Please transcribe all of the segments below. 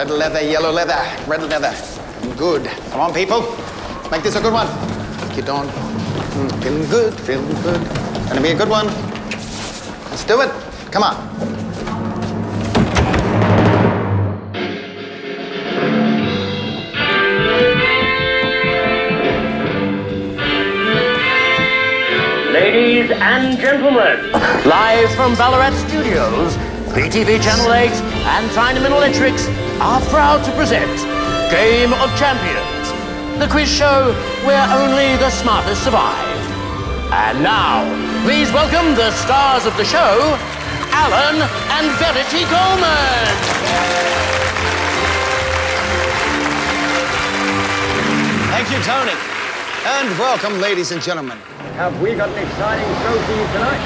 Red leather, yellow leather, red leather. Good. Come on, people. Make this a good one. Thank you, Dawn. Feeling good, feeling good. Gonna be a good one. Let's do it. Come on. Ladies and gentlemen, live from Ballarat Studios, PTV Channel 8 and Tyneman Electrics are proud to present Game of Champions, the quiz show where only the smartest survive. And now, please welcome the stars of the show, Alan and Verity Coleman. Thank you, Tony. And welcome, ladies and gentlemen. Have we got an exciting show for you tonight?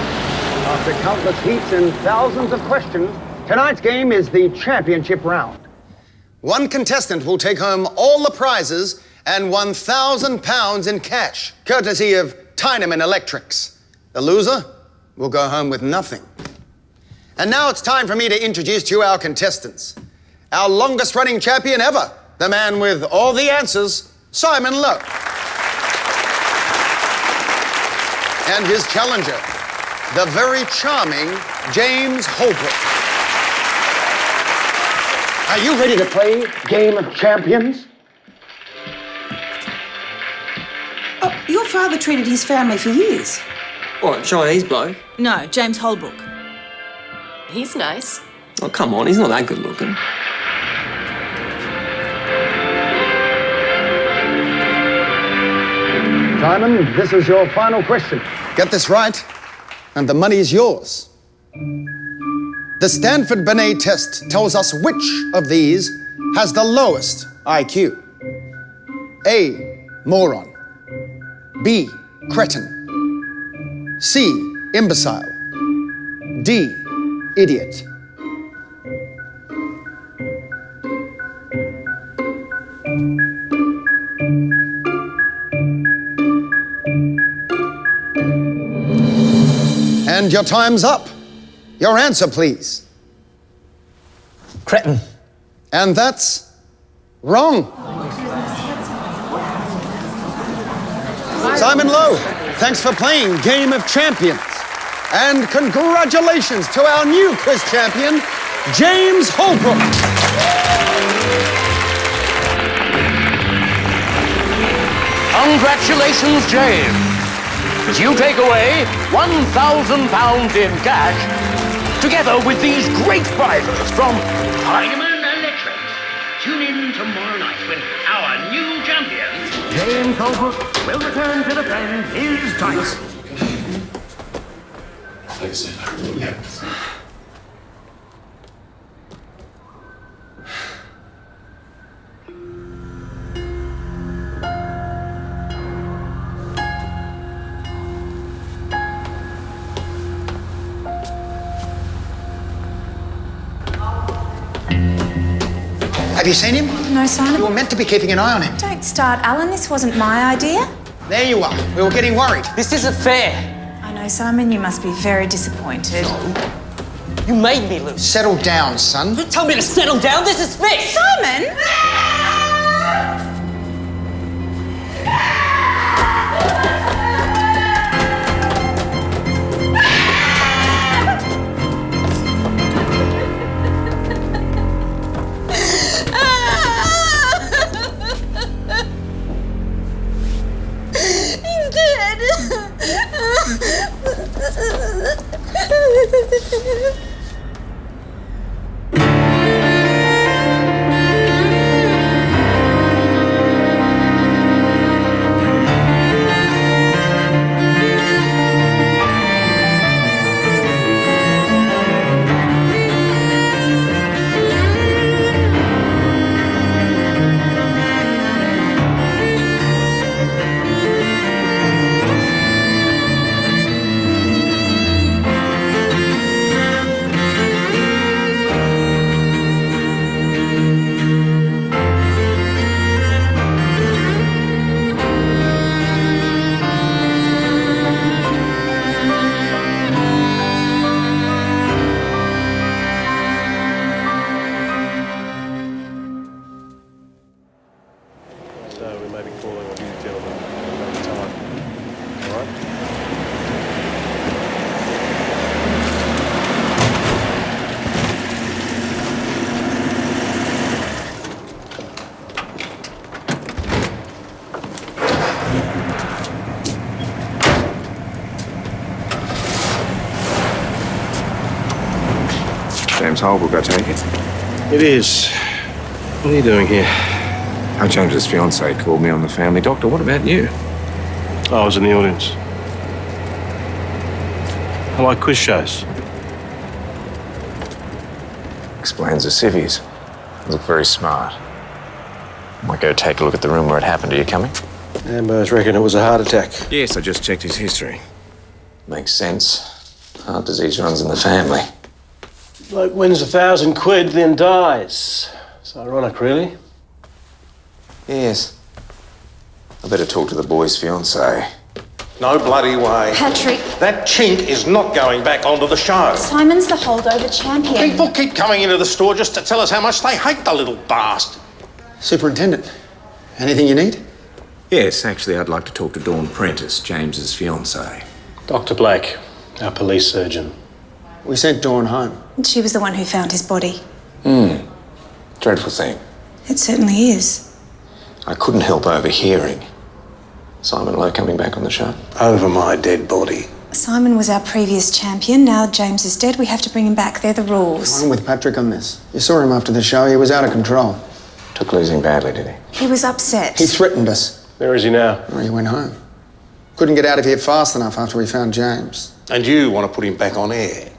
After countless heats and thousands of questions, tonight's game is the championship round. One contestant will take home all the prizes and £1,000 in cash, courtesy of Tyneman Electrics. The loser will go home with nothing. And now it's time for me to introduce to you our contestants. Our longest running champion ever, the man with all the answers, Simon Lowe. And his challenger, the very charming James Holbrook. Are you ready to play Game of Champions? Oh, your father treated his family for years. What, Chinese bloke? No, James Holbrook. He's nice. Oh, come on, he's not that good looking. Simon, this is your final question. Get this right, and the money is yours. The Stanford Binet test tells us which of these has the lowest IQ. A, moron. B, cretin. C, imbecile. D, idiot. And your time's up. Your answer, please. Cretin. And that's wrong. Simon Lowe, thanks for playing Game of Champions. And congratulations to our new quiz champion, James Holbrook. Congratulations, James. As you take away £1,000 in cash, together with these great prizes from Tyneman Electrics. Tune in tomorrow night when our new champion, James Holbrook, will return to defend his title. Like I said, I really have. Have you seen him? No, Simon. You were meant to be keeping an eye on him. Don't start, Alan. This wasn't my idea. There you are. We were getting worried. This isn't fair. I know, Simon. You must be very disappointed. You made me lose. Settle down, son. Don't tell me to settle down. This is fair. Simon! Holbrook, I take it? It is. What are you doing here? Our James's fiancée called me on the family. Doctor, what about you? I was in the audience. I like quiz shows. Explains the civvies. Look very smart. Might go take a look at the room where it happened. Are you coming? Ambers reckon it was a heart attack. Yes, I just checked his history. Makes sense. Heart disease runs in the family. Bloke wins £1,000, then dies. It's ironic, really. Yes. I better talk to the boy's fiancée. No bloody way. Patrick. That chink is not going back onto the show. Simon's the holdover champion. People keep coming into the store just to tell us how much they hate the little bastard. Superintendent, anything you need? Yes, actually, I'd like to talk to Dawn Prentice, James's fiancée. Dr. Blake, our police surgeon. We sent Dawn home. She was the one who found his body. Dreadful thing. It certainly is. I couldn't help overhearing Simon Lowe coming back on the show. Over my dead body. Simon was our previous champion. Now James is dead. We have to bring him back. They're the rules. I'm with Patrick on this. You saw him after the show. He was out of control. Took losing badly, did he? He was upset. He threatened us. Where is he now? Well, he went home. Couldn't get out of here fast enough after we found James. And you want to put him back on air?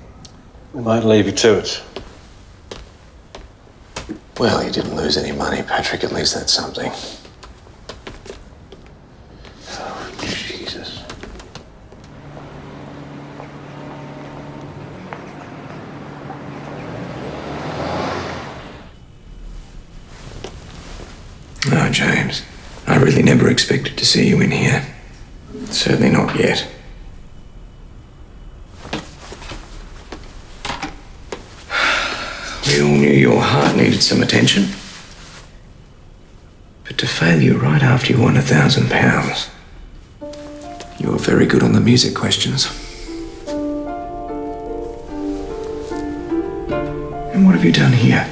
We might leave you to it. Well, he didn't lose any money, Patrick. At least that's something. Oh, Jesus. No, James. I really never expected to see you in here. Certainly not yet. We all knew your heart needed some attention. But to fail you right after you won £1,000. You were very good on the music questions. And what have you done here?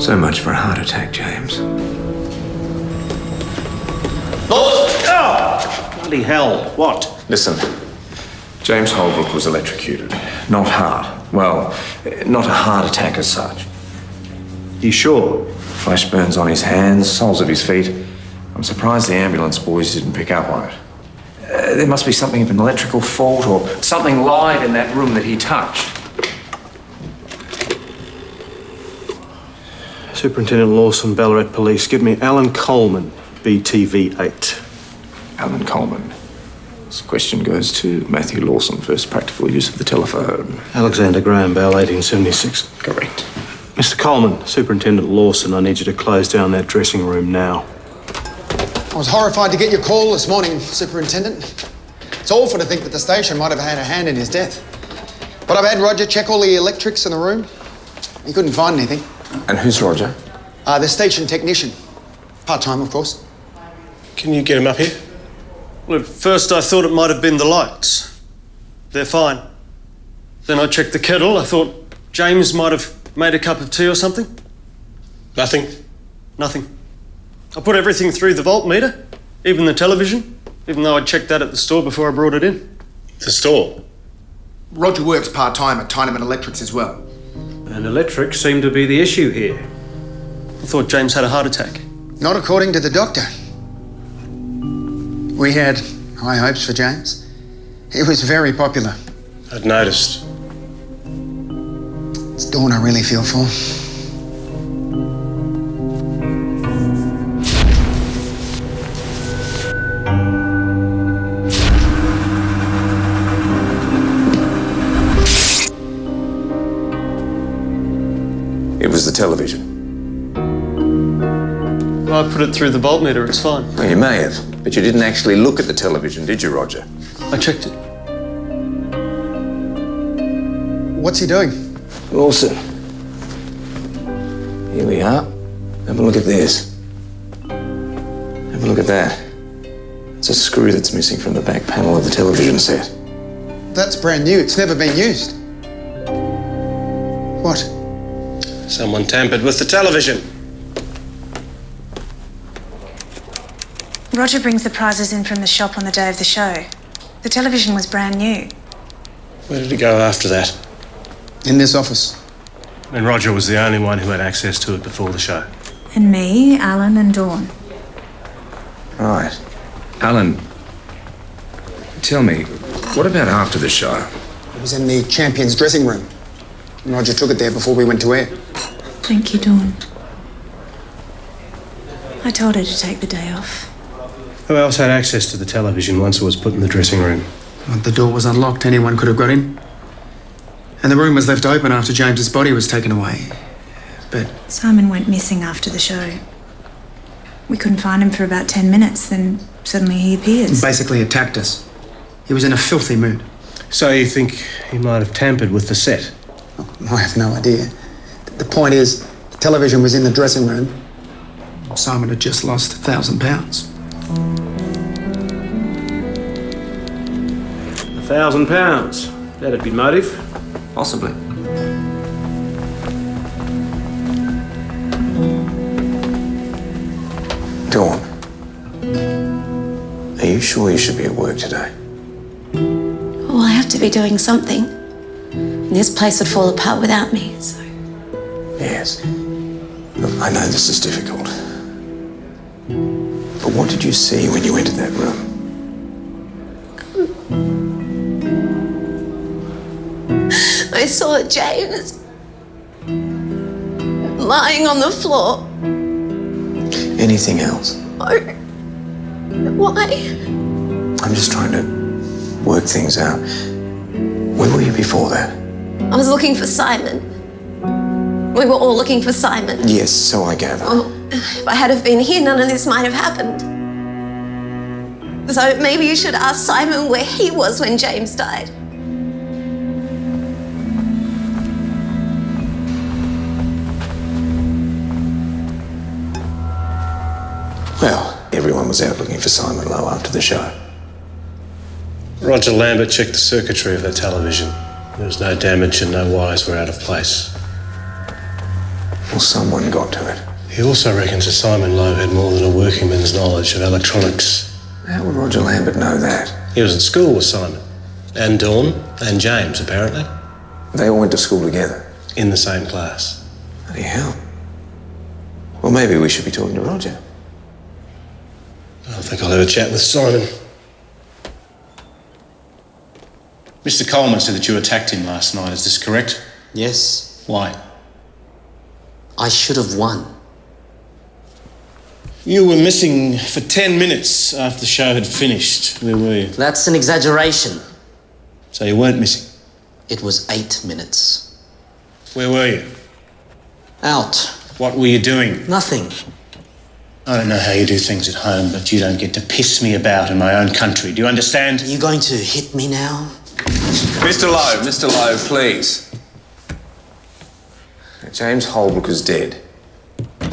So much for a heart attack, James. Oh! Bloody hell. What? Listen, James Holbrook was electrocuted. Not heart. Well, not a heart attack as such. You sure? Flash burns on his hands, soles of his feet. I'm surprised the ambulance boys didn't pick up on it. There must be something of an electrical fault or something lied in that room that he touched. Superintendent Lawson, Ballarat Police. Give me Alan Coleman, BTV8. Alan Coleman. This question goes to Matthew Lawson, first practical use of the telephone. Alexander Graham Bell, 1876. Correct. Mr. Coleman, Superintendent Lawson, I need you to close down that dressing room now. I was horrified to get your call this morning, Superintendent. It's awful to think that the station might have had a hand in his death. But I've had Roger check all the electrics in the room. He couldn't find anything. And who's Roger? The station technician. Part-time, of course. Can you get him up here? Well, at first I thought it might have been the lights. They're fine. Then I checked the kettle. I thought James might have made a cup of tea or something. Nothing? Nothing. I put everything through the voltmeter, even the television, even though I checked that at the store before I brought it in. The store? Roger works part-time at Tyneman Electrics as well. And electrics seem to be the issue here. I thought James had a heart attack. Not according to the doctor. We had high hopes for James. He was very popular. I'd noticed. It's Dawn I really feel for. It was the television. I put it through the voltmeter, it's fine. Well, you may have, but you didn't actually look at the television, did you, Roger? I checked it. What's he doing? Lawson. Here we are. Have a look at this. Have a look at that. It's a screw that's missing from the back panel of the television set. That's brand new. It's never been used. What? Someone tampered with the television. Roger brings the prizes in from the shop on the day of the show. The television was brand new. Where did he go after that? In this office. And Roger was the only one who had access to it before the show. And me, Alan and Dawn. Right. Alan, tell me, what about after the show? It was in the champion's dressing room. Roger took it there before we went to air. Thank you, Dawn. I told her to take the day off. Who else had access to the television once it was put in the dressing room? Well, the door was unlocked. Anyone could have got in. And the room was left open after James's body was taken away. But Simon went missing after the show. We couldn't find him for about 10 minutes, then suddenly he appears. Basically attacked us. He was in a filthy mood. So you think he might have tampered with the set? Oh, I have no idea. The point is, the television was in the dressing room. Simon had just lost £1,000. £1,000. That'd be motive. Possibly. Dawn, are you sure you should be at work today? Well, I have to be doing something. This place would fall apart without me, so... Yes. Look, I know this is difficult. But what did you see when you entered that room? I saw James lying on the floor. Anything else? Oh. Why? I'm just trying to work things out. Where were you before that? I was looking for Simon. We were all looking for Simon. Yes, so I gather. Well, if I had have been here, none of this might have happened. So maybe you should ask Simon where he was when James died. Well, everyone was out looking for Simon Lowe after the show. Roger Lambert checked the circuitry of that television. There was no damage and no wires were out of place. Well, someone got to it. He also reckons that Simon Lowe had more than a workingman's knowledge of electronics. How would Roger Lambert know that? He was at school with Simon. And Dawn. And James, apparently. They all went to school together? In the same class. Bloody hell. Well, maybe we should be talking to Roger. I think I'll have a chat with Simon. Mr. Coleman said that you attacked him last night. Is this correct? Yes. Why? I should have won. You were missing for 10 minutes after the show had finished. Where were you? That's an exaggeration. So you weren't missing? It was 8 minutes. Where were you? Out. What were you doing? Nothing. I don't know how you do things at home, but you don't get to piss me about in my own country. Do you understand? Are you going to hit me now? Mr. Lowe, please. James Holbrook is dead.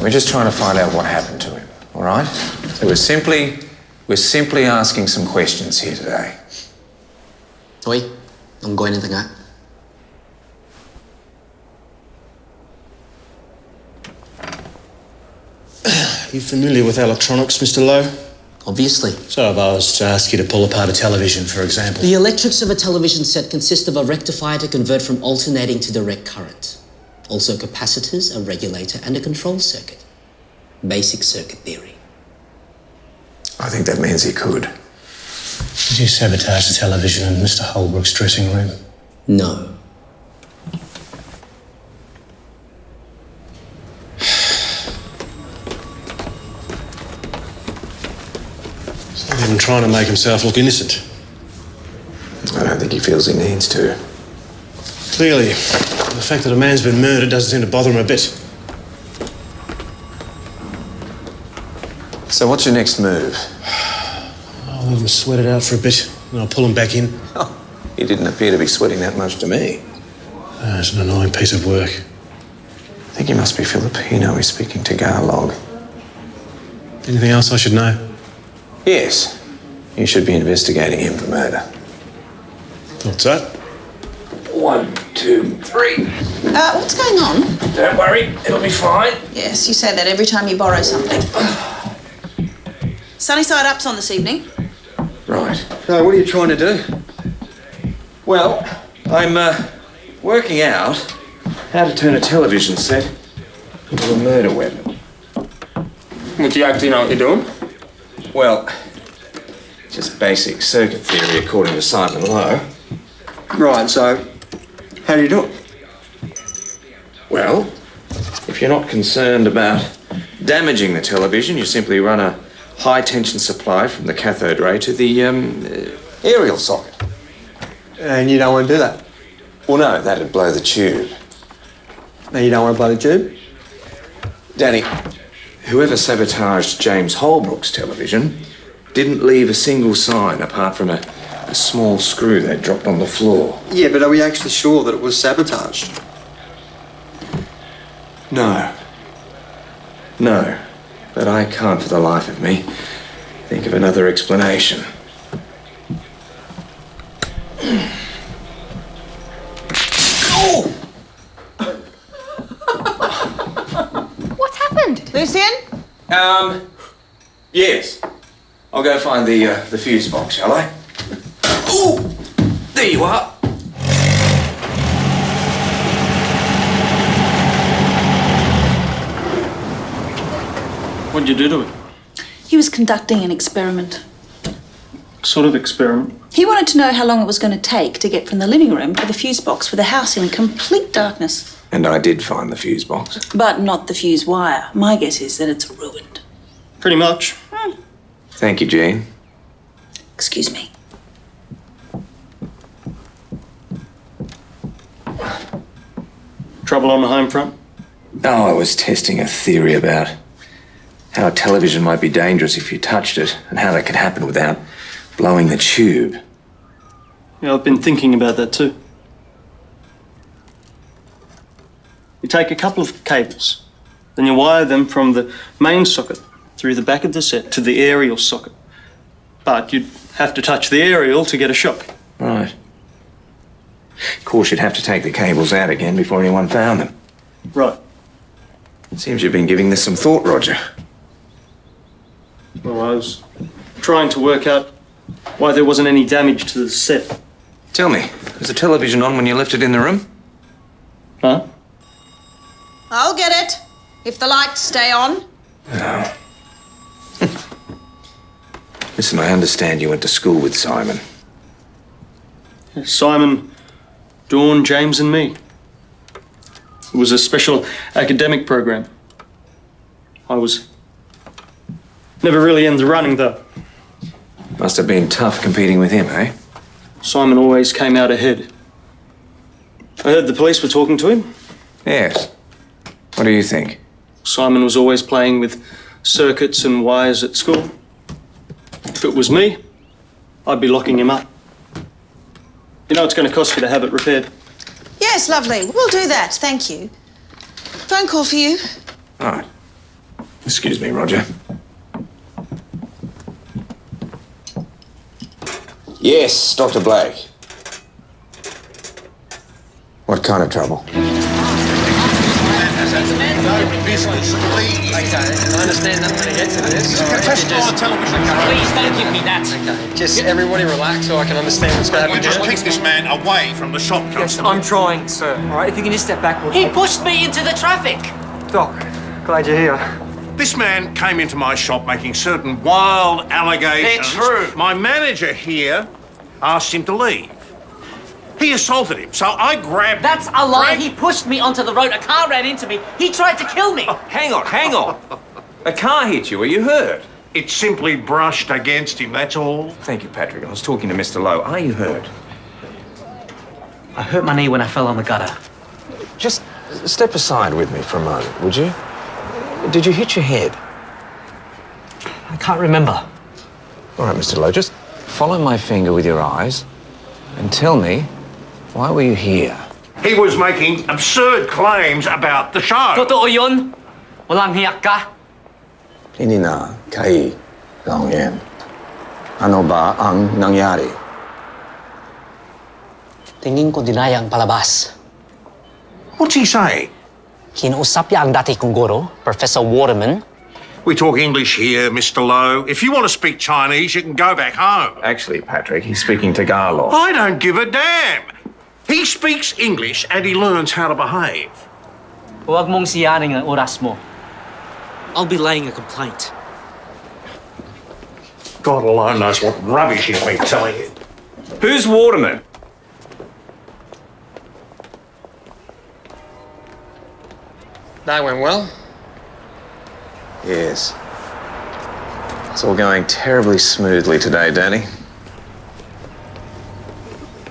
We're just trying to find out what happened to him, all right? So we're simply asking some questions here today. Oi, không có anything á. You familiar with electronics, Mr. Lowe? Obviously. So if I was to ask you to pull apart a television, for example. The electrics of a television set consist of a rectifier to convert from alternating to direct current. Also capacitors, a regulator, and a control circuit. Basic circuit theory. I think that means he could. Did you sabotage the television in Mr. Holbrook's dressing room? No. He's even trying to make himself look innocent. I don't think he feels he needs to. Clearly, the fact that a man's been murdered doesn't seem to bother him a bit. So what's your next move? I'll let him sweat it out for a bit, and I'll pull him back in. Oh, he didn't appear to be sweating that much to me. It's an annoying piece of work. I think he must be Filipino. He's speaking Tagalog. Anything else I should know? Yes. You should be investigating him for murder. Thought so. 1, 2, 3. What's Don't worry, it'll be fine. Yes, you say that every time you borrow something. Sunny side up's on this evening. Right. So, what are you trying to do? Well, I'm working out how to turn a television set into a murder weapon. What do you actually know what you're doing? Well, just basic circuit theory according to Simon Lowe. Right, so how do you do it? Well, if you're not concerned about damaging the television, you simply run a high-tension supply from the cathode ray to the aerial socket. And you don't want to do that? Well, no, that'd blow the tube. No, you don't want to blow the tube? Danny, whoever sabotaged James Holbrook's television didn't leave a single sign apart from a small screw they dropped on the floor. Yeah, but are we actually sure that it was sabotaged? No. No. But I can't for the life of me think of another explanation. What's happened? Lucien? Yes. I'll go find the fuse box, shall I? Oh! There you are. What'd you do to it? He was conducting an experiment. Sort of experiment? He wanted to know how long it was going to take to get from the living room to the fuse box with the house in complete darkness. And I did find the fuse box. But not the fuse wire. My guess is that it's ruined. Pretty much. Thank you, Jean. Excuse me. Trouble on the home front? Oh, I was testing a theory about how a television might be dangerous if you touched it, and how that could happen without blowing the tube. Yeah, I've been thinking about that too. You take a couple of cables, then you wire them from the main socket through the back of the set to the aerial socket. But you'd have to touch the aerial to get a shock. Right. Of course, you'd have to take the cables out again before anyone found them. Right. Seems you've been giving this some thought, Roger. Well, I was trying to work out why there wasn't any damage to the set. Tell me, was the television on when you left it in the room? Huh? I'll get it. If the lights stay on. No. Listen, I understand you went to school with Simon. Simon, Dawn, James and me. It was a special academic program. I was never really in the running, though. Must have been tough competing with him, eh? Simon always came out ahead. I heard the police were talking to him. Yes. What do you think? Simon was always playing with circuits and wires at school. If it was me, I'd be locking him up. You know it's going to cost you to have it repaired. Yes, lovely. We'll do that. Thank you. Phone call for you. All right. Excuse me, Roger. Yes, Dr. Blake. What kind of trouble? Business, please. Okay, I understand that when it gets into this. Just on television. Please don't give me that. Okay, just everybody relax so I can understand what's going on. Just keep this man away from the shop, Constable. Yes, I'm trying, sir. All right, if you can just step back. He pushed me into the traffic. Doc, glad you're here. This man came into my shop making certain wild allegations. They're true. My manager here asked him to leave. He assaulted him, so I grabbed him. That's a lie. He pushed me onto the road. A car ran into me. He tried to kill me. Oh, hang on. A car hit you. Are you hurt? It simply brushed against him, that's all. Thank you, Patrick. I was talking to Mr. Lowe. Are you hurt? I hurt my knee when I fell on the gutter. Just step aside with me for a moment, would you? Did you hit your head? I can't remember. All right, Mr. Lowe, just follow my finger with your eyes and tell me, why were you here? He was making absurd claims about the show. Totoo yun? Walang hiyak ka? Hindi na kayo lang yan. Ano ba ang nangyari? Tingin ko dinaya ang palabas. What's he saying? Kinausap niya ang dati kong guro, Professor Waterman. We talk English here, Mr. Lowe. If you want to speak Chinese, you can go back home. Actually, Patrick, he's speaking Tagalog. I don't give a damn. He speaks English and he learns how to behave. Huwag mong siyaring ang oras mo. I'll be laying a complaint. God alone knows what rubbish he'll be telling you. Who's Waterman? That went well. Yes. It's all going terribly smoothly today, Danny.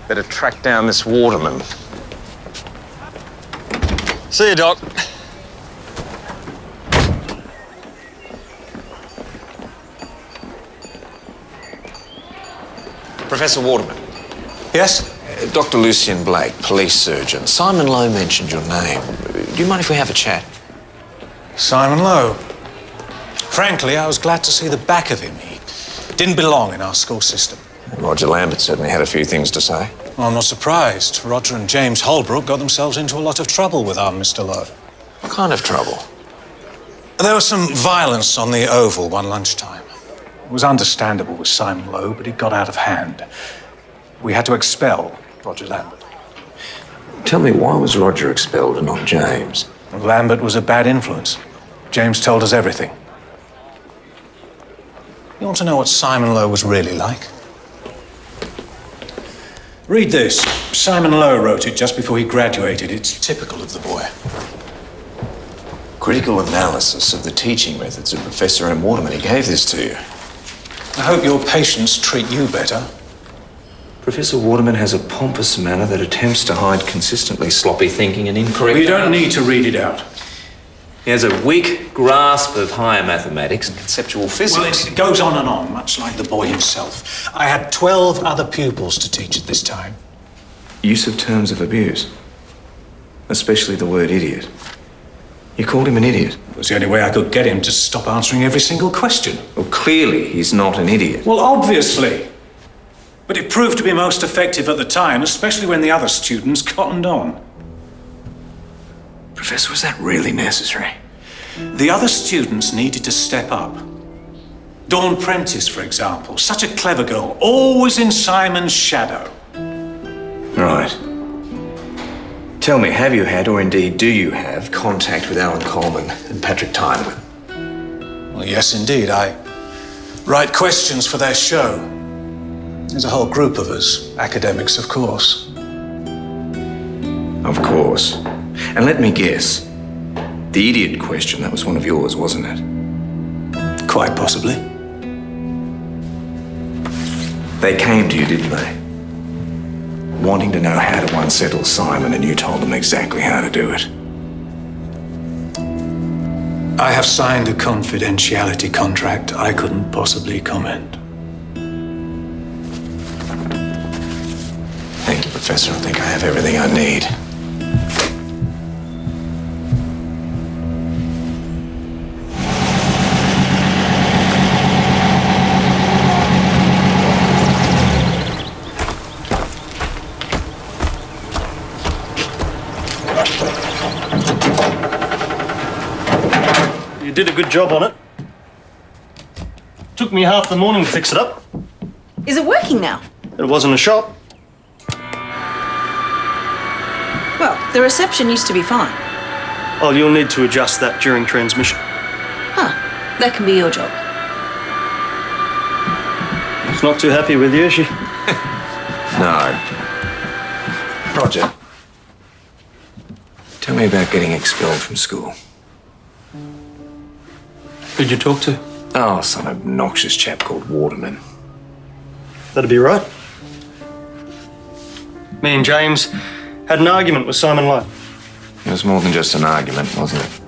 Better track down this Waterman. See you, Doc. Professor Waterman. Yes? Dr. Lucien Blake, police surgeon. Simon Lowe mentioned your name. Do you mind if we have a chat? Simon Lowe. Frankly, I was glad to see the back of him. He didn't belong in our school system. Roger Lambert certainly had a few things to say. Well, I'm not surprised. Roger and James Holbrook got themselves into a lot of trouble with our Mr. Lowe. What kind of trouble? There was some violence on the Oval one lunchtime. It was understandable with Simon Lowe, but it got out of hand. We had to expel Roger Lambert. Tell me, why was Roger expelled and not James? Lambert was a bad influence. James told us everything. You want to know what Simon Lowe was really like? Read this. Simon Lowe wrote it just before he graduated. It's typical of the boy. Critical analysis of the teaching methods of Professor M. Waterman. He gave this to you. I hope your patients treat you better. Professor Waterman has a pompous manner that attempts to hide consistently sloppy thinking and incorrect... We don't need to read it out. He has a weak grasp of higher mathematics and conceptual physics. Well, it goes on and on, much like the boy himself. I had 12 other pupils to teach at this time. Use of terms of abuse, especially the word idiot. You called him an idiot. It was the only way I could get him to stop answering every single question. Well, clearly he's not an idiot. Well, obviously. But it proved to be most effective at the time, especially when the other students cottoned on. Professor, was that really necessary? The other students needed to step up. Dawn Prentice, for example, such a clever girl, always in Simon's shadow. Right. Tell me, have you had, or indeed do you have, contact with Alan Coleman and Patrick Tyneman? Well, yes, indeed. I write questions for their show. There's a whole group of us, academics, of course. Of course. And let me guess, the idiot question, that was one of yours, wasn't it? Quite possibly. They came to you, didn't they? Wanting to know how to unsettle Simon, and you told them exactly how to do it. I have signed a confidentiality contract. I couldn't possibly comment. Thank you, Professor. I think I have everything I need. You did a good job on it. Took me half the morning to fix it up. Is it working now? It wasn't a shop. Well, the reception used to be fine. Oh, you'll need to adjust that during transmission. Huh. That can be your job. She's not too happy with you, is she? No. Roger, tell me about getting expelled from school. Who'd you talk to? Oh, some obnoxious chap called Waterman. That'd be right. Me and James had an argument with Simon Lowe. It was more than just an argument, wasn't it?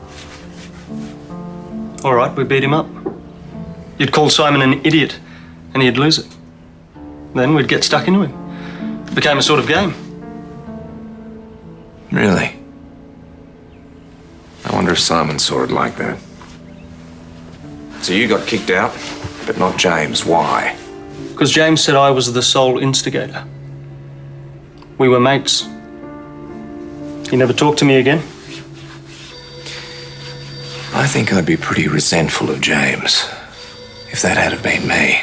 All right, we beat him up. You'd call Simon an idiot, and he'd lose it. Then we'd get stuck into him. It became a sort of game. Really? I wonder if Simon saw it like that. So you got kicked out, but not James. Why? Because James said I was the sole instigator. We were mates. He never talked to me again. I think I'd be pretty resentful of James if that had have been me.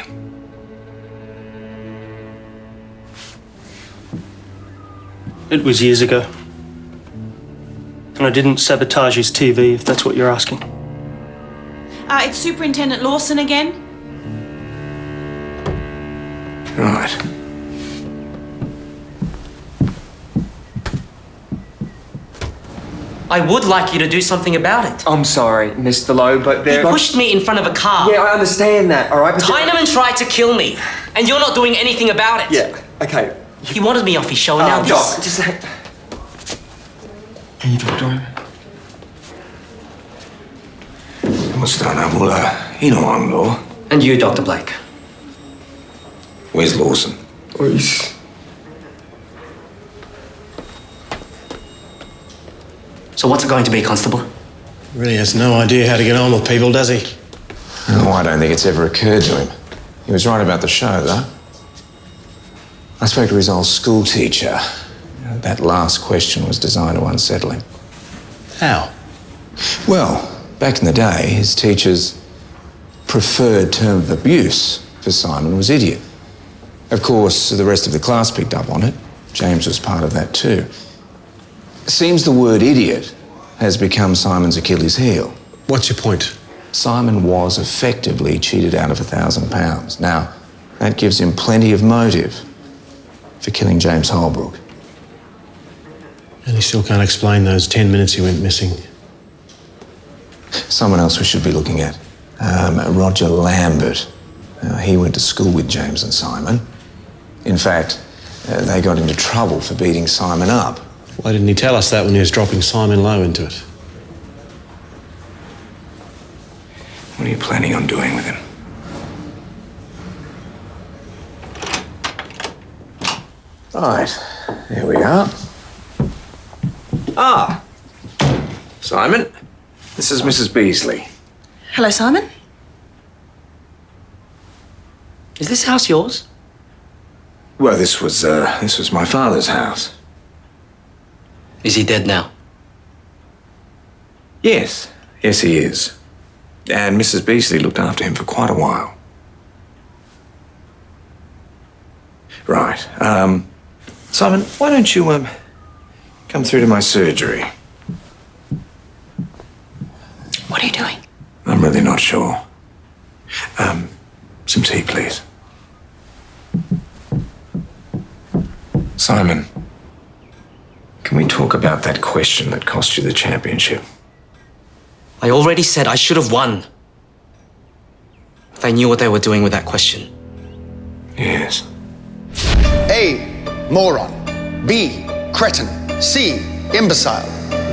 It was years ago. And I didn't sabotage his TV, if that's what you're asking. It's Superintendent Lawson again. Right. I would like you to do something about it. I'm sorry, Mr. Lowe, but He pushed me in front of a car. Yeah, I understand that, all right? Tyneman tried to kill me, and you're not doing anything about it. Yeah, okay. He wanted me off his show, and now this... Doc, just... Can you talk to him? And you, Dr. Blake. Where's Lawson? Oh, he's... So what's it going to be, Constable? Really has no idea how to get on with people, does he? No, I don't think it's ever occurred to him. He was right about the show, though. I spoke to his old school teacher. That last question was designed to unsettle him. How? Well, back in the day, his teacher's preferred term of abuse for Simon was idiot. Of course, the rest of the class picked up on it. James was part of that too. Seems the word idiot has become Simon's Achilles heel. What's your point? Simon was effectively cheated out of £1,000. Now, that gives him plenty of motive for killing James Holbrook. And he still can't explain those 10 minutes he went missing. Someone else we should be looking at. Roger Lambert. He went to school with James and Simon. In fact, they got into trouble for beating Simon up. Why didn't he tell us that when he was dropping Simon Lowe into it? What are you planning on doing with him? Right, here we are. Simon, this is Mrs. Beasley. Hello, Simon. Is this house yours? Well, this was my father's house. Is he dead now? Yes, he is. And Mrs. Beasley looked after him for quite a while. Right, Simon, why don't you, come through to my surgery? What are you doing? I'm really not sure. Some tea, please. Simon, can we talk about that question that cost you the championship? I already said I should have won. They knew what they were doing with that question. Yes. A, moron. B, cretin. C, imbecile.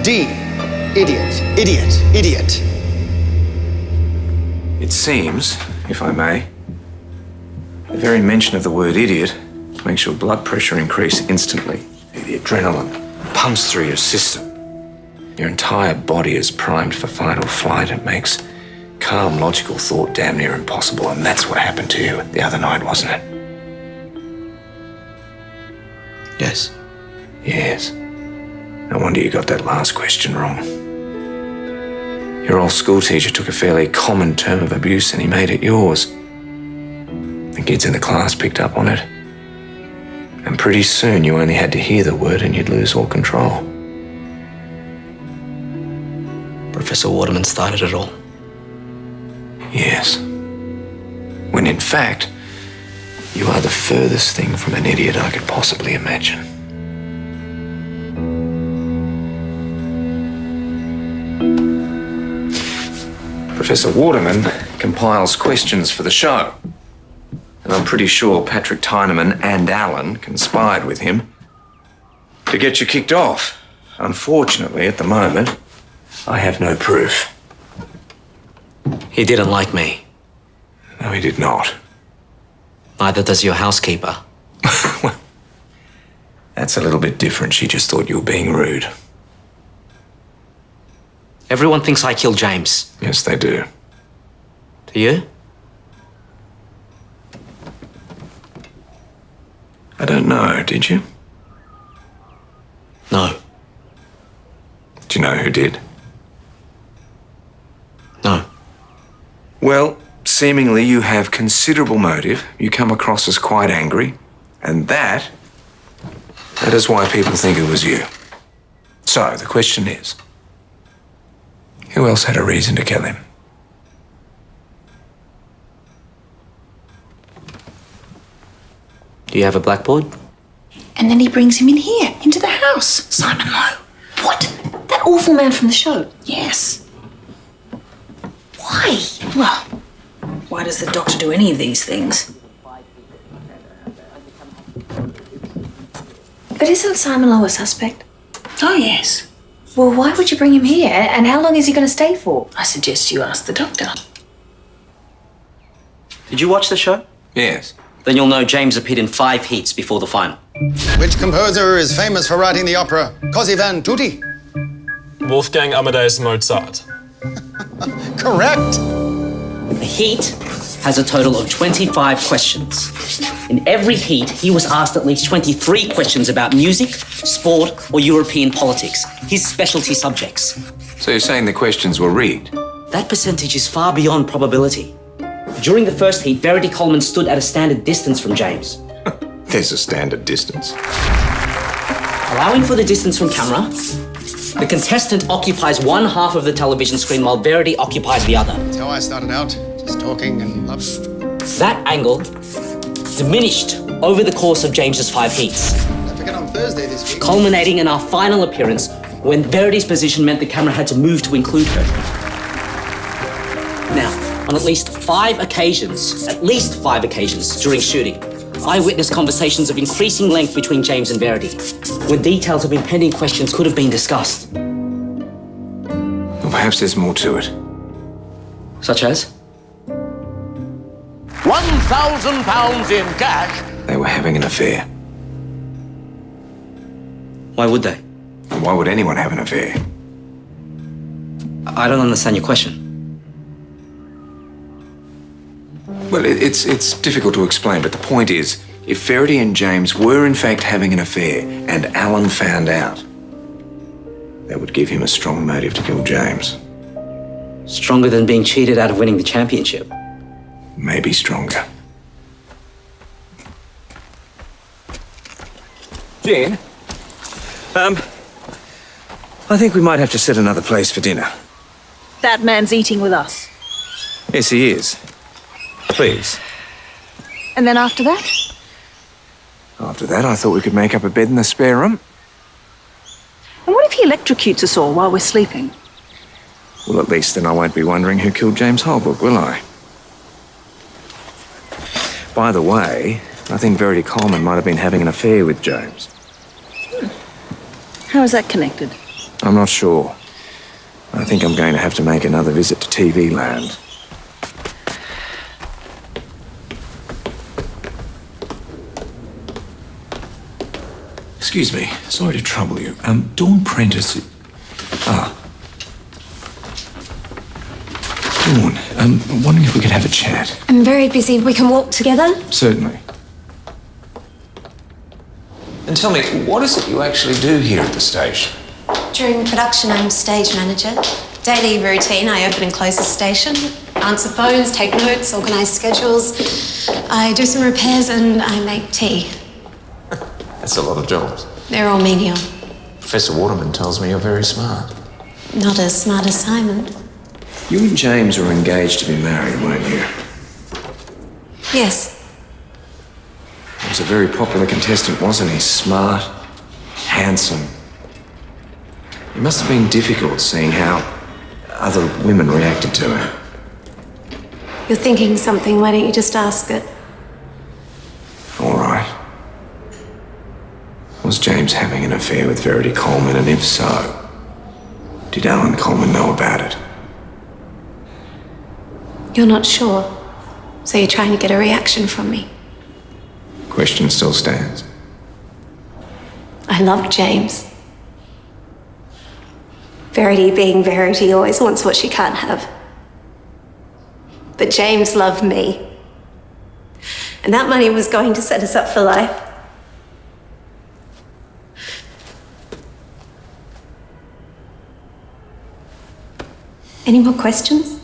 D, idiot, idiot, idiot. It seems, if I may, the very mention of the word idiot makes your blood pressure increase instantly. The adrenaline pumps through your system. Your entire body is primed for fight or flight. It makes calm, logical thought damn near impossible, and that's what happened to you the other night, wasn't it? Yes. Yes. No wonder you got that last question wrong. Your old school teacher took a fairly common term of abuse and he made it yours. The kids in the class picked up on it. And pretty soon you only had to hear the word and you'd lose all control. Professor Waterman started it all. Yes. When in fact, you are the furthest thing from an idiot I could possibly imagine. Professor Waterman compiles questions for the show. And I'm pretty sure Patrick Tyneman and Alan conspired with him to get you kicked off. Unfortunately, at the moment, I have no proof. He didn't like me. No, he did not. Neither does your housekeeper. Well, that's a little bit different. She just thought you were being rude. Everyone thinks I killed James. Yes, they do. Do you? I don't know, did you? No. Do you know who did? Well, seemingly you have considerable motive. You come across as quite angry. And that is why people think it was you. So, the question is, who else had a reason to kill him? Do you have a blackboard? And then he brings him in here, into the house. Simon Lowe. What? That awful man from the show? Yes. Why? Well, why does the doctor do any of these things? But isn't Simon Lowe a suspect? Oh, yes. Well, why would you bring him here? And how long is he going to stay for? I suggest you ask the doctor. Did you watch the show? Yes. Then you'll know James appeared in 5 heats before the final. Which composer is famous for writing the opera Così fan tutti? Wolfgang Amadeus Mozart. Correct. A heat has a total of 25 questions. In every heat, he was asked at least 23 questions about music, sport, or European politics, his specialty subjects. So you're saying the questions were rigged? That percentage is far beyond probability. During the first heat, Verity Coleman stood at a standard distance from James. There's a standard distance. Allowing for the distance from camera, the contestant occupies one half of the television screen while Verity occupies the other. That's how I started out, just talking and love. That angle diminished over the course of James's 5 heats, Don't forget on Thursday this week. culminating in our final appearance when Verity's position meant the camera had to move to include her. Now, on at least 5 occasions during shooting, I witnessed conversations of increasing length between James and Verity, when details of impending questions could have been discussed. Well, perhaps there's more to it. Such as? £1,000 in cash. They were having an affair. Why would they? And why would anyone have an affair? I don't understand your question. Well, it's difficult to explain, but the point is, if Verity and James were in fact having an affair and Alan found out, that would give him a strong motive to kill James. Stronger than being cheated out of winning the championship. Maybe stronger. Jean, I think we might have to set another place for dinner. That man's eating with us. Yes, he is. Please. And then after that? After that, I thought we could make up a bed in the spare room. And what if he electrocutes us all while we're sleeping? Well, at least then I won't be wondering who killed James Holbrook, will I? By the way, I think Verity Coleman might have been having an affair with James. How is that connected? I'm not sure. I think I'm going to have to make another visit to TV Land. Excuse me, sorry to trouble you. Dawn Prentice. Dawn, I'm wondering if we could have a chat. I'm very busy. We can walk together? Certainly. And tell me, what is it you actually do here at the station? During production, I'm stage manager. Daily routine, I open and close the station, answer phones, take notes, organise schedules. I do some repairs and I make tea. That's a lot of jobs. They're all menial. Professor Waterman tells me you're very smart. Not as smart as Simon. You and James were engaged to be married, weren't you? Yes. He was a very popular contestant, wasn't he? Smart, handsome. It must have been difficult seeing how other women reacted to him. You're thinking something, why don't you just ask it? All right. Was James having an affair with Verity Coleman, and if so, did Alan Coleman know about it? You're not sure, so you're trying to get a reaction from me. Question still stands. I love James. Verity being Verity always wants what she can't have. But James loved me. And that money was going to set us up for life. Any more questions?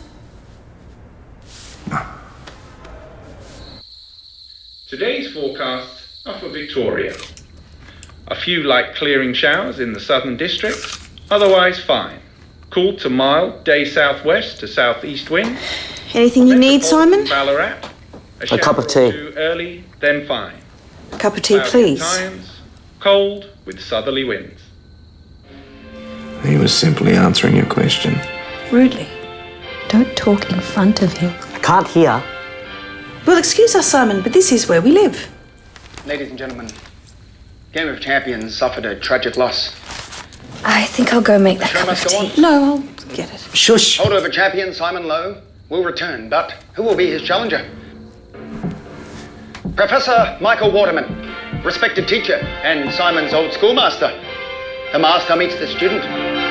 forecasts are for Victoria. A few light clearing showers in the southern district, otherwise fine. Cool to mild, day southwest to southeast wind. Anything you need, Simon? Ballarat. A cup of tea. Too early, then fine. A cup of tea, Cloudy please. at times, cold with southerly winds. He was simply answering your question. Rudely. Don't talk in front of him. I can't hear. Well, excuse us, Simon, but this is where we live. Ladies and gentlemen, Game of Champions suffered a tragic loss. I think I'll go make that Show cup of must go tea. on. No, I'll get it. Shush. Holdover champion Simon Lowe will return, but who will be his challenger? Professor Michael Waterman, respected teacher and Simon's old schoolmaster. The master meets the student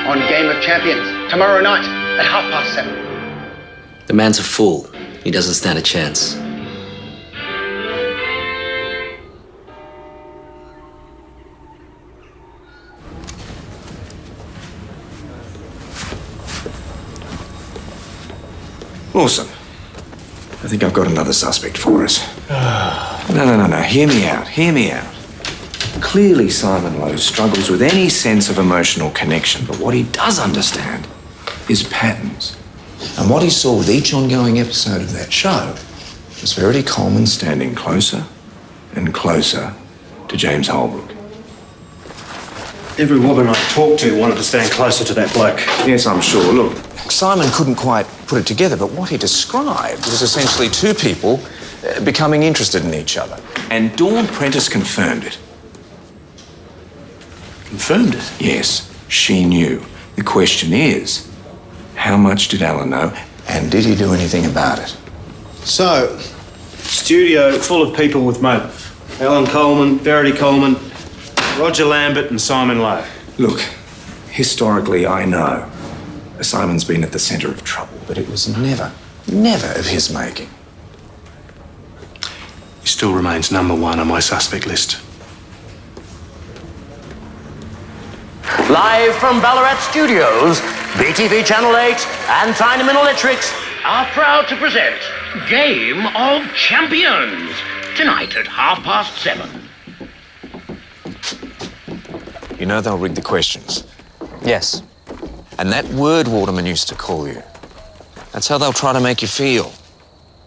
on Game of Champions tomorrow night at 7:30. The man's a fool. He doesn't stand a chance. Awesome. I think I've got another suspect for us. No. Hear me out. Clearly Simon Lowe struggles with any sense of emotional connection, but what he does understand is patterns. And what he saw with each ongoing episode of that show was Verity Coleman standing closer and closer to James Holbrook. Every woman I talked to wanted to stand closer to that bloke. Yes, I'm sure. Look, Simon couldn't quite put it together, but what he described was essentially two people becoming interested in each other. And Dawn Prentice confirmed it. Confirmed it? Yes, she knew. The question is, how much did Alan know, and did he do anything about it? So, studio full of people with motive. Alan Coleman, Verity Coleman, Roger Lambert and Simon Lowe. Look, historically I know Simon's been at the centre of trouble, but it was never of his making. He still remains number one on my suspect list. Live from Ballarat Studios, BTV Channel 8 and Tyneman Electrics are proud to present Game of Champions, tonight at 7:30. You know they'll rig the questions. Yes. And that word Waterman used to call you. That's how they'll try to make you feel.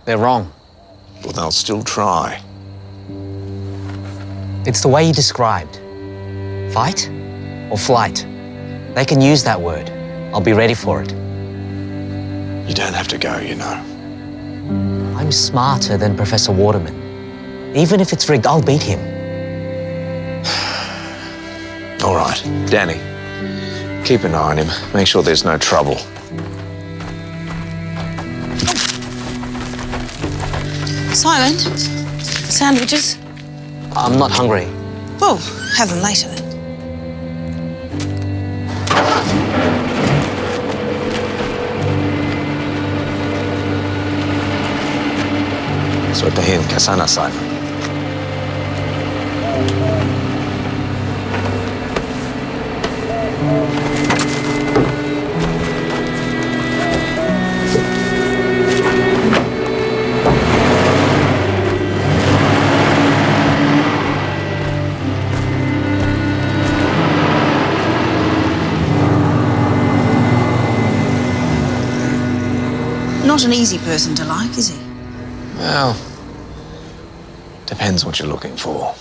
They're wrong. Well, they'll still try. It's the way you described. Fight or flight. They can use that word. I'll be ready for it. You don't have to go, you know. I'm smarter than Professor Waterman. Even if it's rigged, I'll beat him. All right, Danny, keep an eye on him. Make sure there's no trouble. Simon, sandwiches? I'm not hungry. Well, have them later then. Suertehin ka sana, Simon. Not an easy person to like, is he? Well, depends what you're looking for.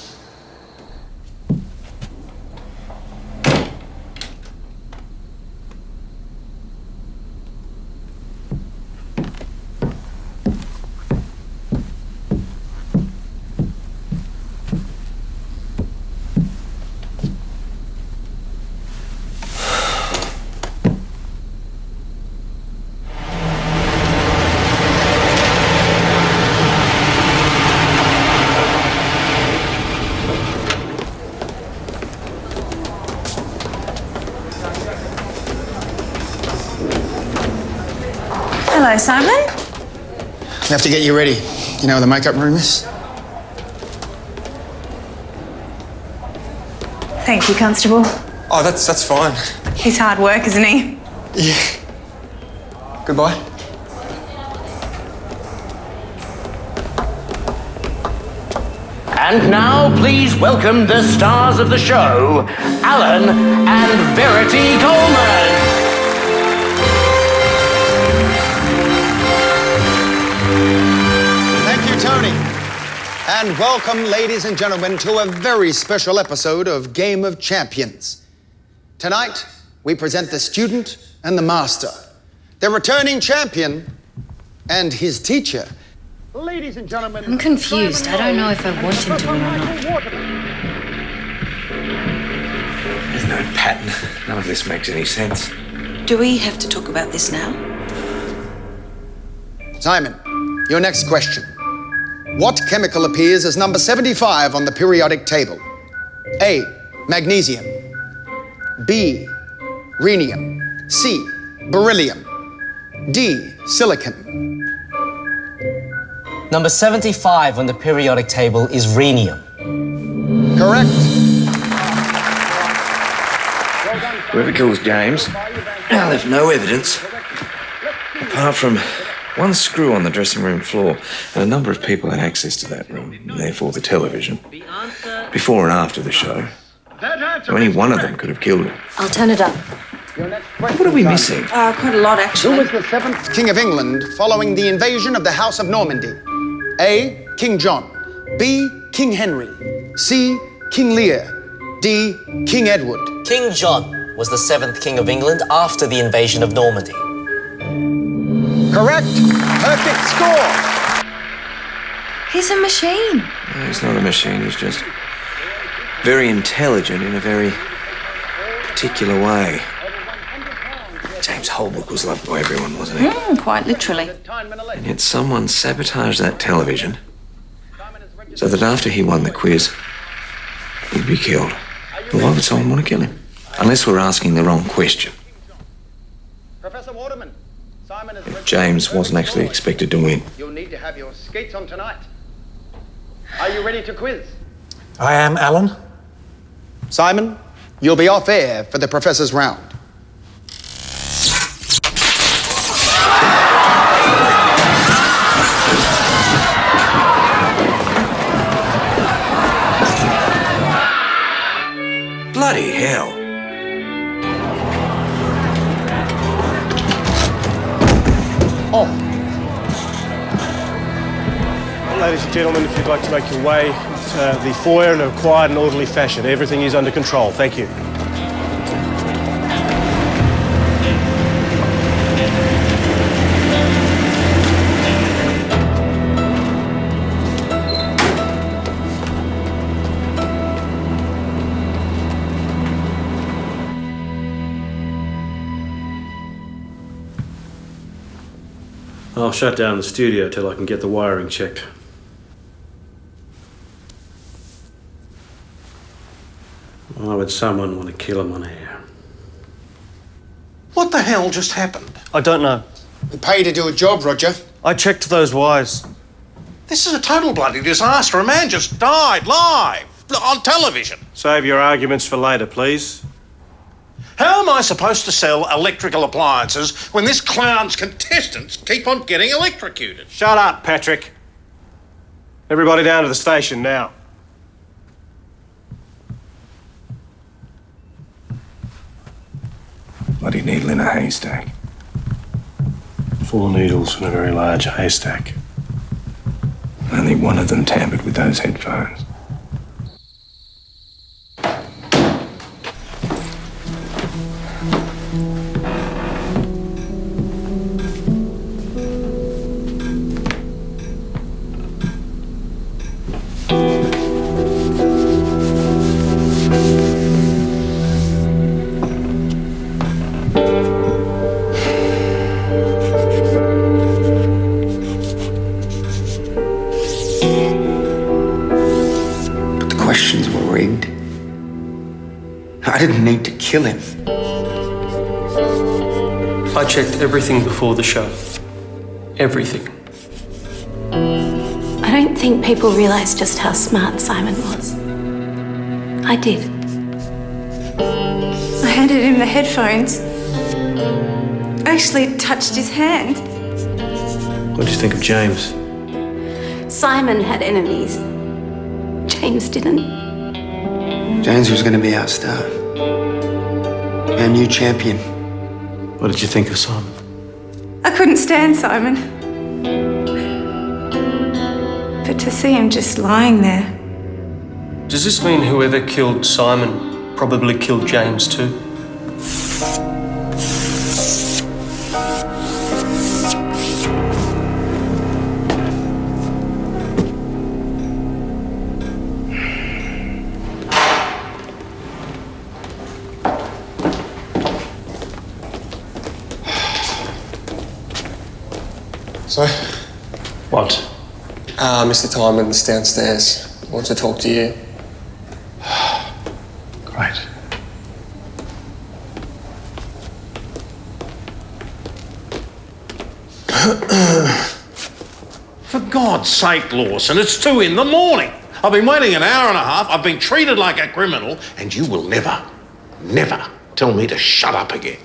Hello, Simon. We have to get you ready. You know where the makeup room is? Thank you, Constable. Oh, that's fine. He's hard work, isn't he? Yeah. Goodbye. And now, please welcome the stars of the show, Alan and Verity Coleman. Thank you, Tony. And welcome, ladies and gentlemen, to a very special episode of Game of Champions. Tonight, we present the student and the master, the returning champion and his teacher. Ladies and gentlemen, I'm confused. I don't know if I want him to win or not. There's no pattern. None of this makes any sense. Do we have to talk about this now? Simon, your next question. What chemical appears as number 75 on the periodic table? A, magnesium. B, rhenium. C, beryllium. D, silicon. Number 75 on the periodic table is rhenium. Correct. Whoever kills James left no evidence apart from one screw on the dressing room floor, and a number of people had access to that room, and therefore the television, before and after the show. So any one of them could have killed him. I'll turn it up. What are we missing? Quite a lot, actually. Who was the 7th King of England following the invasion of the House of Normandy? A, King John. B, King Henry. C, King Lear. D, King Edward. King John was the 7th King of England after the invasion of Normandy. Correct. Perfect score. He's a machine. No, he's not a machine, he's just very intelligent in a very particular way. James Holbrook was loved by everyone, wasn't he? Quite literally. And yet someone sabotaged that television so that after he won the quiz, he'd be killed. Well, why would someone want to kill him? Unless we're asking the wrong question. Professor Waterman, Simon is James wasn't actually expected to win. You'll need to have your skates on tonight. Are you ready to quiz? I am, Alan. Simon, you'll be off air for the professor's round. Bloody hell. Oh. Well, ladies and gentlemen, if you'd like to make your way to the foyer in a quiet and orderly fashion. Everything is under control. Thank you. I'll shut down the studio till I can get the wiring checked. Why would someone want to kill him on air? What the hell just happened? I don't know. We pay you to do a job, Roger. I checked those wires. This is a total bloody disaster. A man just died live on television. Save your arguments for later, please. How am I supposed to sell electrical appliances when this clown's contestants keep on getting electrocuted? Shut up, Patrick. Everybody down to the station now. Bloody needle in a haystack. 4 needles in a very large haystack. Only one of them tampered with those headphones. I didn't need to kill him. I checked everything before the show. Everything. I don't think people realise just how smart Simon was. I did. I handed him the headphones. I actually touched his hand. What do you think of James? Simon had enemies. James didn't. James was going to be our star. Our new champion. What did you think of Simon? I couldn't stand Simon. But to see him just lying there. Does this mean whoever killed Simon probably killed James too? So? What? Mr. Timon's downstairs. Wants to talk to you. Great. For God's sake, Lawson, it's 2 in the morning. I've been waiting an hour and a half. I've been treated like a criminal, and you will never tell me to shut up again.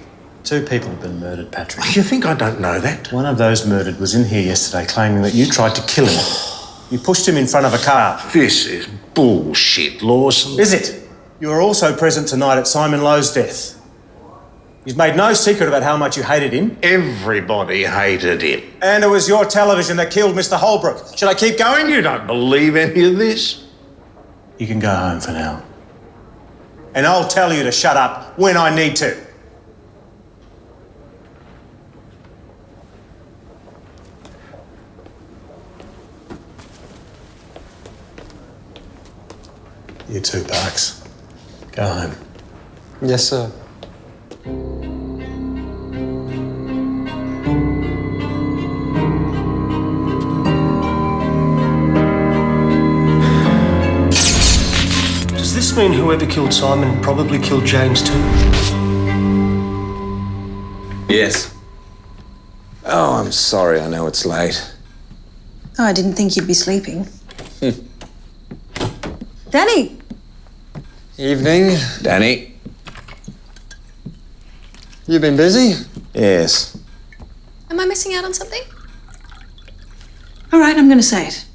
2 people have been murdered, Patrick. You think I don't know that? One of those murdered was in here yesterday claiming that you tried to kill him. You pushed him in front of a car. This is bullshit, Lawson. Is it? You were also present tonight at Simon Lowe's death. You've made no secret about how much you hated him. Everybody hated him. And it was your television that killed Mr. Holbrook. Should I keep going? You don't believe any of this? You can go home for now. And I'll tell you to shut up when I need to. You too, Parks. Go home. Yes, sir. Does this mean whoever killed Simon probably killed James too? Yes. Oh, I'm sorry. I know it's late. Oh, I didn't think you'd be sleeping. Danny! Evening. Danny? You been busy? Yes. Am I missing out on something? All right, I'm going to say it.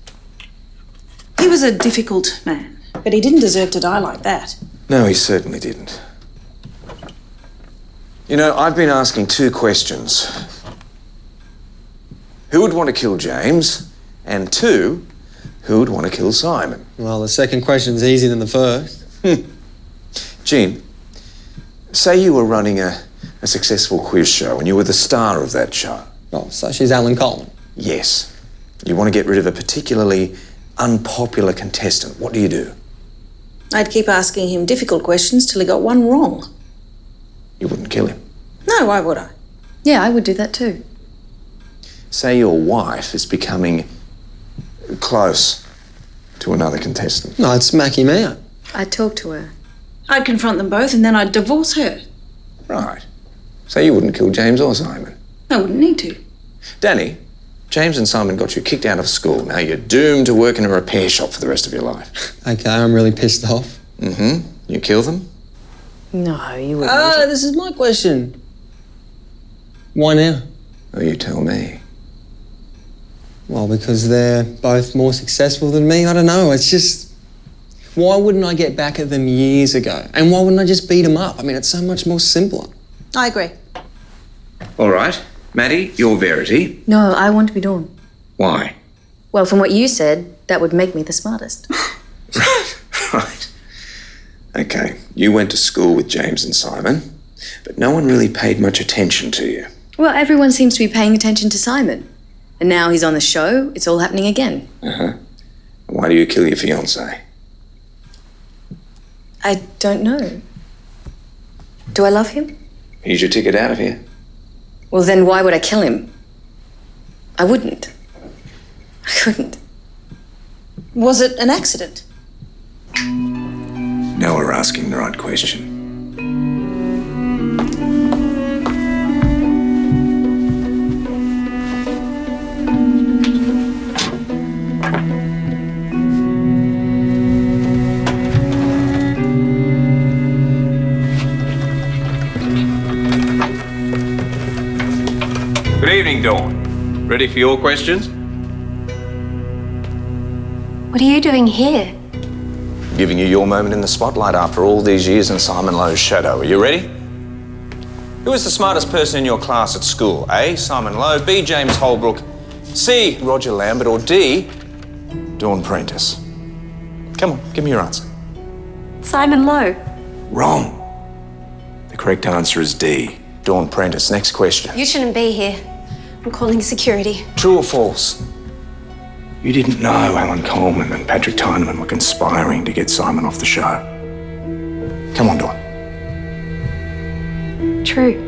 He was a difficult man, but he didn't deserve to die like that. No, he certainly didn't. You know, I've been asking 2 questions. Who would want to kill James? And 2, who would want to kill Simon? Well, the second question's easier than the first. Jean, say you were running a successful quiz show and you were the star of that show. Oh, so she's Alan Coleman? Yes. You want to get rid of a particularly unpopular contestant. What do? I'd keep asking him difficult questions till he got one wrong. You wouldn't kill him. No, why would I? Yeah, I would do that too. Say your wife is becoming close to another contestant. No, I'd smack him out. I'd talk to her. I'd confront them both and then I'd divorce her. Right. So you wouldn't kill James or Simon? I wouldn't need to. Danny, James and Simon got you kicked out of school. Now you're doomed to work in a repair shop for the rest of your life. Okay, I'm really pissed off. Mm-hmm. You kill them? No, you wouldn't. Ah, this is my question. Why now? Oh, you tell me. Well, because they're both more successful than me. I don't know, it's just... Why wouldn't I get back at them years ago? And why wouldn't I just beat them up? I mean, it's so much more simpler. I agree. All right. Maddie, you're Verity. No, I want to be Dawn. Why? Well, from what you said, that would make me the smartest. Right. Okay, you went to school with James and Simon, but no one really paid much attention to you. Well, everyone seems to be paying attention to Simon. And now he's on the show, it's all happening again. Uh-huh. Why do you kill your fiancé? I don't know. Do I love him? Here's your ticket out of here. Well, then why would I kill him? I wouldn't. I couldn't. Was it an accident? Now we're asking the right question. Good evening, Dawn. Ready for your questions? What are you doing here? giving you your moment in the spotlight after all these years in Simon Lowe's shadow. Are you ready? Who was the smartest person in your class at school? A. Simon Lowe, B. James Holbrook, C. Roger Lambert, or D. Dawn Prentice? Come on, give me your answer. Simon Lowe. Wrong. The correct answer is D. Dawn Prentice. Next question. You shouldn't be here. I'm calling security. True or false? You didn't know Alan Coleman and Patrick Tyneman were conspiring to get Simon off the show. Come on, Dawn. True.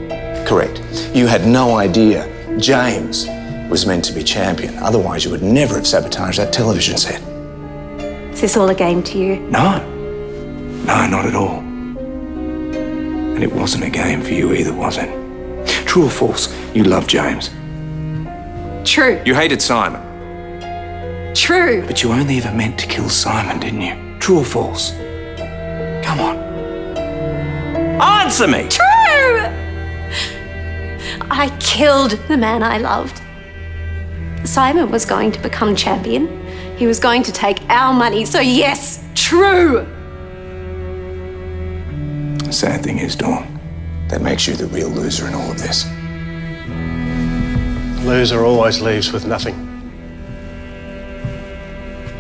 Correct. You had no idea James was meant to be champion. Otherwise, you would never have sabotaged that television set. Is this all a game to you? No. No, not at all. And it wasn't a game for you either, was it? True or false? You loved James. True. You hated Simon. True. But you only ever meant to kill Simon, didn't you? True or false? Come on. Answer me! True! I killed the man I loved. Simon was going to become champion. He was going to take our money, so yes, true! The sad thing is, Dawn, that makes you the real loser in all of this. Loser always leaves with nothing.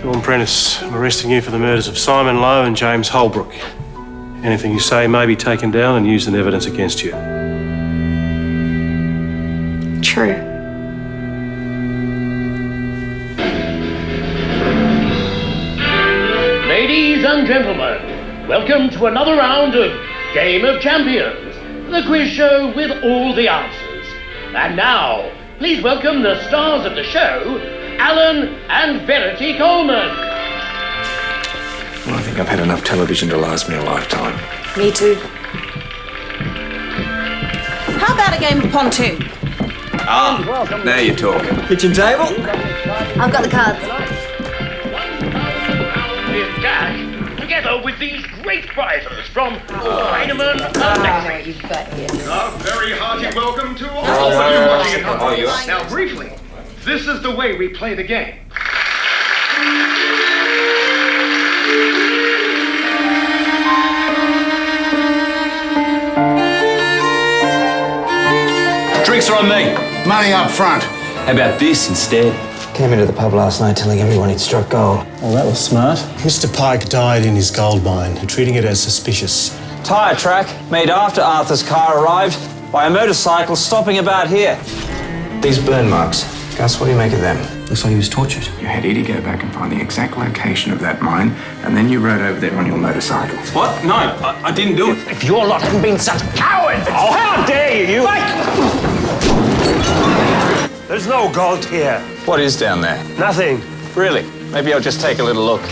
Dawn Prentice, I'm arresting you for the murders of Simon Lowe and James Holbrook. Anything you say may be taken down and used in evidence against you. True. Ladies and gentlemen, welcome to another round of Game of Champions, the quiz show with all the answers. And now, please welcome the stars of the show, Alan and Verity Coleman. Well, I think I've had enough television to last me a lifetime. Me too. How about a game of pontoon? Ah, now you're talking. Kitchen table? I've got the cards. In cash, together with these great prizes from Heinemann Electric. A very hearty welcome to all of you watching at home. Now, briefly, this is the way we play the game. Drinks are on me. Money up front. How about this instead? Came into the pub last night telling everyone he'd struck gold. Well, that was smart. Mr. Pike died in his gold mine, treating it as suspicious. Tyre track made after Arthur's car arrived by a motorcycle stopping about here. These burn marks, Gus, what do you make of them? Looks like he was tortured. You had Edie go back and find the exact location of that mine, and then you rode over there on your motorcycle. What? No, I didn't do it. If your lot hadn't been such cowards! Oh, how dare you! There's no gold here. What is down there? Nothing. Really? Maybe I'll just take a little look.